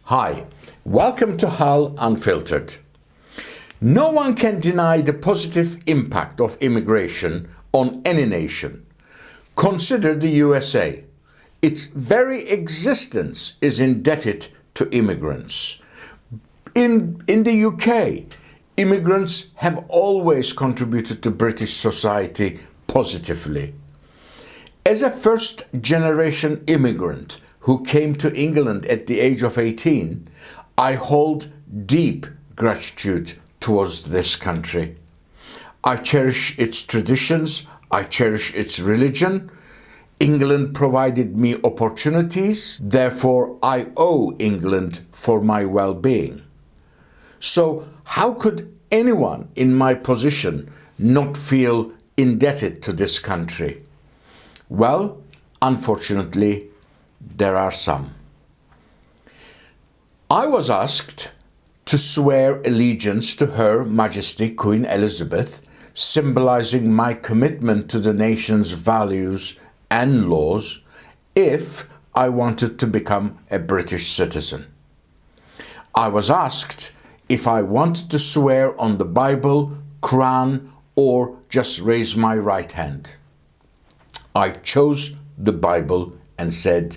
Hi, welcome to Hull Unfiltered. No one can deny the positive impact of immigration on any nation. Consider the USA. Its very existence is indebted to immigrants. In the UK, immigrants have always contributed to British society positively. As a first-generation immigrant who came to England at the age of 18, I hold deep gratitude towards this country. I cherish its traditions, I cherish its religion. England provided me opportunities, therefore I owe England for my well-being. So how could anyone in my position not feel indebted to this country? Well, unfortunately, there are some. I was asked to swear allegiance to Her Majesty Queen Elizabeth, symbolizing my commitment to the nation's values and laws, if I wanted to become a British citizen. I was asked if I wanted to swear on the Bible, Quran, or just raise my right hand. I chose the Bible and said,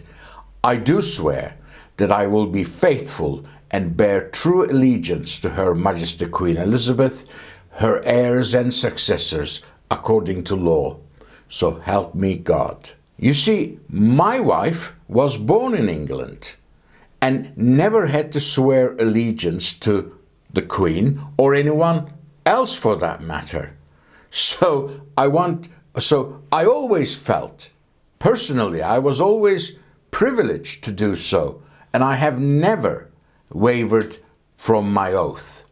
I do swear that I will be faithful and bear true allegiance to Her Majesty Queen Elizabeth, her heirs and successors, according to law. So help me God. You see, my wife was born in England and never had to swear allegiance to the Queen or anyone else for that matter. So I always felt, personally, I was always privileged to do so, and I have never wavered from my oath.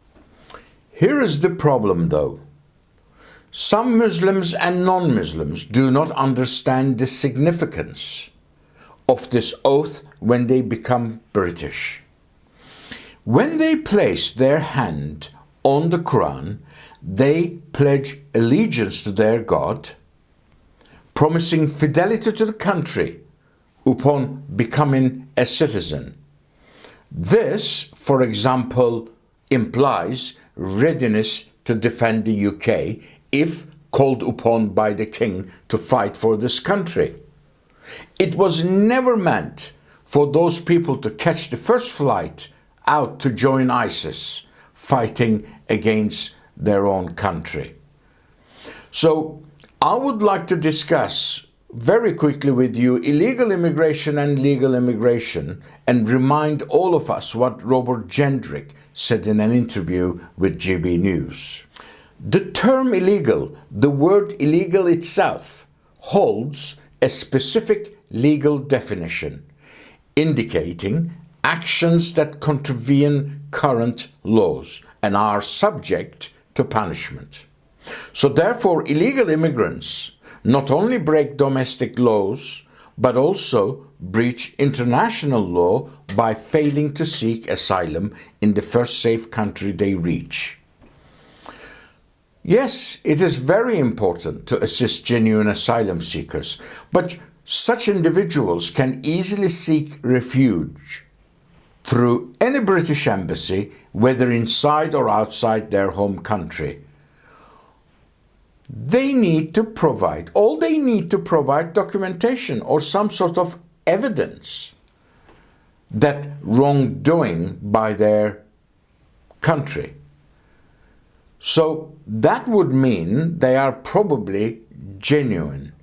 Here is the problem though. Some Muslims and non-Muslims do not understand the significance of this oath when they become British. When they place their hand on the Quran, they pledge allegiance to their God, promising fidelity to the country upon becoming a citizen. This, for example, implies readiness to defend the UK if called upon by the king to fight for this country. It was never meant for those people to catch the first flight out to join ISIS, fighting against their own country. So I would like to discuss very quickly with you illegal immigration and legal immigration, and remind all of us what Robert Jenrick said in an interview with GB News. The term illegal, the word illegal itself, holds a specific legal definition, indicating actions that contravene current laws and are subject to punishment. So therefore, illegal immigrants not only break domestic laws, but also breach international law by failing to seek asylum in the first safe country they reach. Yes, it is very important to assist genuine asylum seekers, but such individuals can easily seek refuge through any British embassy, whether inside or outside their home country. They need to provide documentation or some sort of evidence that wrongdoing by their country. So that would mean they are probably genuine.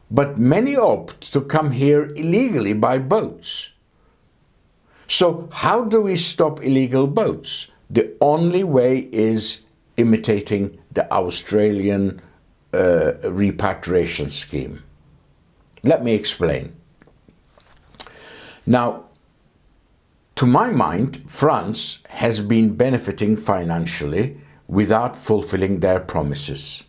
But many opt to come here illegally by boats. So how do we stop illegal boats? The only way is imitating the Australian repatriation scheme. Let me explain. Now, to my mind, France has been benefiting financially without fulfilling their promises,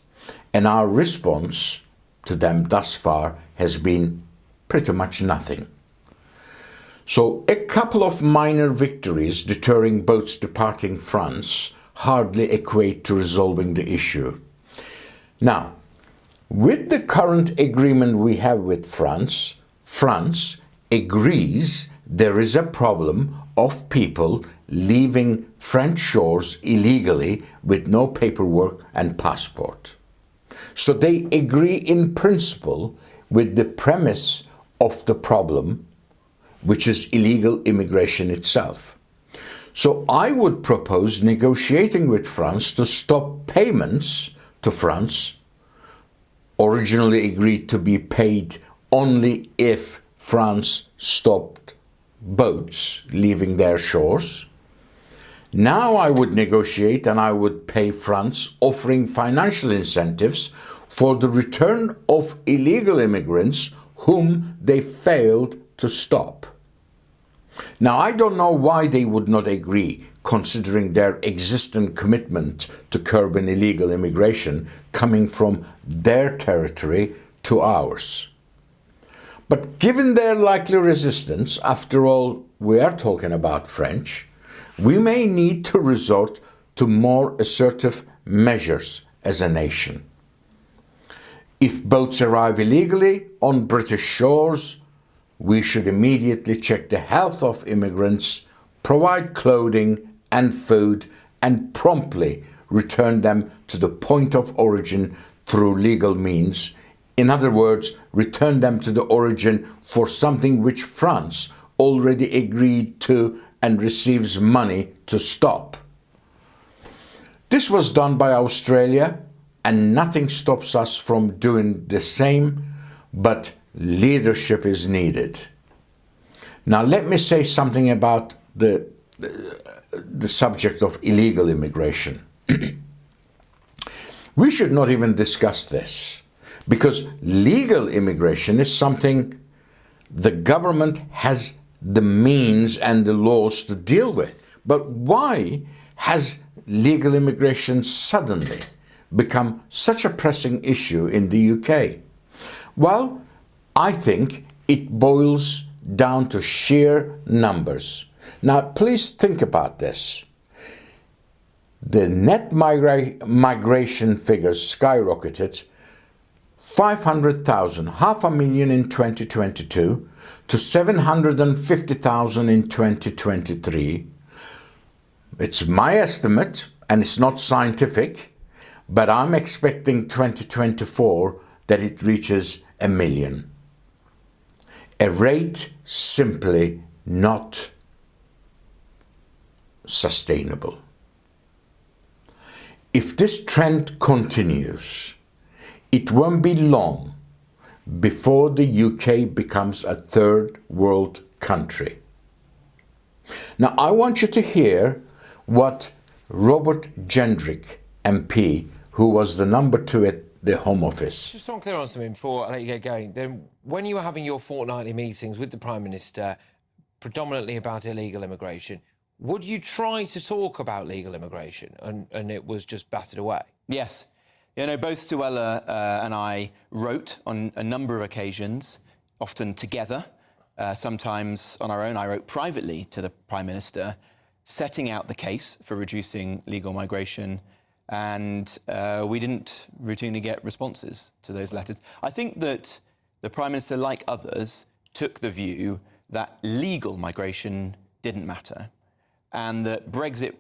and our response to them thus far has been pretty much nothing. So a couple of minor victories deterring boats departing France hardly equate to resolving the issue. Now, with the current agreement we have with France, France agrees there is a problem of people leaving French shores illegally with no paperwork and passport. So they agree in principle with the premise of the problem, which is illegal immigration itself. So I would propose negotiating with France to stop payments to France, originally agreed to be paid only if France stopped boats leaving their shores. Now I would negotiate and I would pay France, offering financial incentives for the return of illegal immigrants whom they failed to stop. Now, I don't know why they would not agree, considering their existing commitment to curbing illegal immigration coming from their territory to ours. But given their likely resistance, after all, we are talking about French, we may need to resort to more assertive measures as a nation. If boats arrive illegally on British shores, we should immediately check the health of immigrants, provide clothing and food, and promptly return them to the point of origin through legal means. In other words, return them to the origin for something which France already agreed to and receives money to stop. This was done by Australia, and nothing stops us from doing the same, but leadership is needed. Now let me say something about the subject of illegal immigration. We should not even discuss this, because legal immigration is something the government has the means and the laws to deal with. But why has legal immigration suddenly become such a pressing issue in the UK? Well, I think it boils down to sheer numbers. Now, please think about this. The net migration figures skyrocketed 500,000, 500,000 in 2022 to 750,000 in 2023. It's my estimate, and it's not scientific, but I'm expecting 2024 that it reaches 1 million. A rate simply not sustainable. If this trend continues, it won't be long before the UK becomes a third world country. Now, I want you to hear what Robert Jenrick, MP, who was the number 2 at the Home Office. Just so I'm clear on something before I let you get going, then when you were having your fortnightly meetings with the Prime Minister, predominantly about illegal immigration, would you try to talk about legal immigration and it was just battered away? Yes. You know, both Suella and I wrote on a number of occasions, often together, sometimes on our own. I wrote privately to the Prime Minister, setting out the case for reducing legal migration, and we didn't routinely get responses to those letters. I think that the Prime Minister, like others, took the view that legal migration didn't matter, and that Brexit,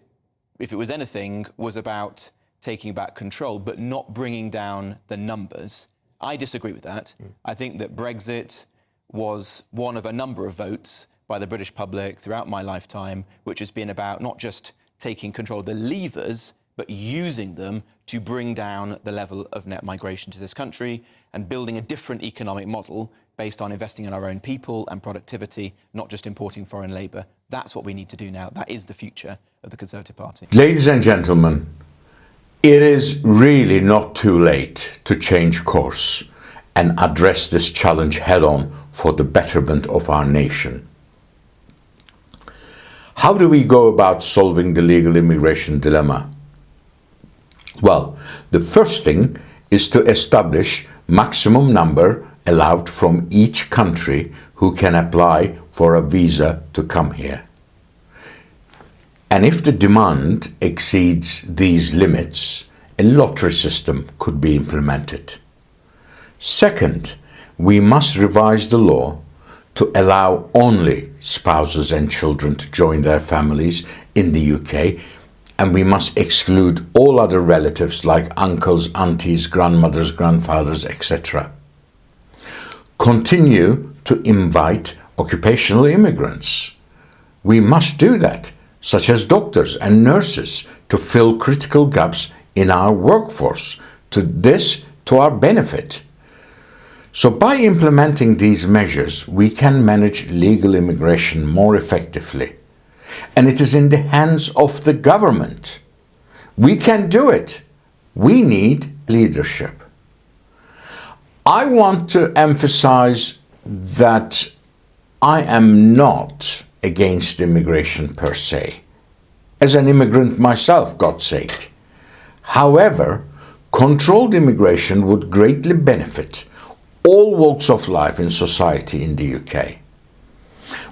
if it was anything, was about taking back control, but not bringing down the numbers. I disagree with that. I think that Brexit was one of a number of votes by the British public throughout my lifetime, which has been about not just taking control of the levers, but using them to bring down the level of net migration to this country and building a different economic model based on investing in our own people and productivity, not just importing foreign labour. That's what we need to do now. That is the future of the Conservative Party. Ladies and gentlemen, it is really not too late to change course and address this challenge head-on for the betterment of our nation. How do we go about solving the legal immigration dilemma? Well, the first thing is to establish maximum number allowed from each country who can apply for a visa to come here. And if the demand exceeds these limits, a lottery system could be implemented. Second, we must revise the law to allow only spouses and children to join their families in the UK, and we must exclude all other relatives like uncles, aunties, grandmothers, grandfathers, etc. Continue to invite occupational immigrants. We must do that, such as doctors and nurses, to fill critical gaps in our workforce, to our benefit. So by implementing these measures, we can manage legal immigration more effectively. And it is in the hands of the government. We can do it. We need leadership. I want to emphasize that I am not against immigration per se, as an immigrant myself, God's sake. However, controlled immigration would greatly benefit all walks of life in society in the UK.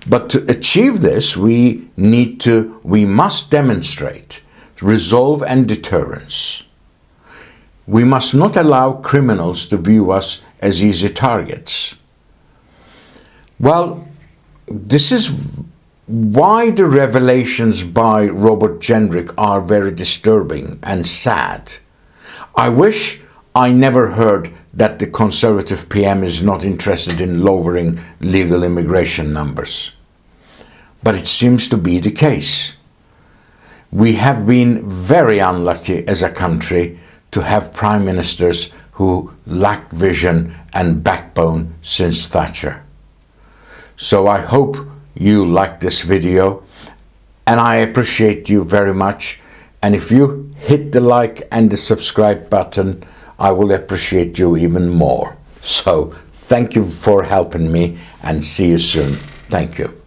But to achieve this, we must demonstrate resolve and deterrence. We must not allow criminals to view us as easy targets. Well, this is why the revelations by Robert Jenrick are very disturbing and sad. I wish I never heard that the Conservative PM is not interested in lowering legal immigration numbers. But it seems to be the case. We have been very unlucky as a country to have prime ministers who lacked vision and backbone since Thatcher. So I hope you like this video, and I appreciate you very much. And if you hit the like and the subscribe button, I will appreciate you even more. So thank you for helping me, and see you soon. Thank you.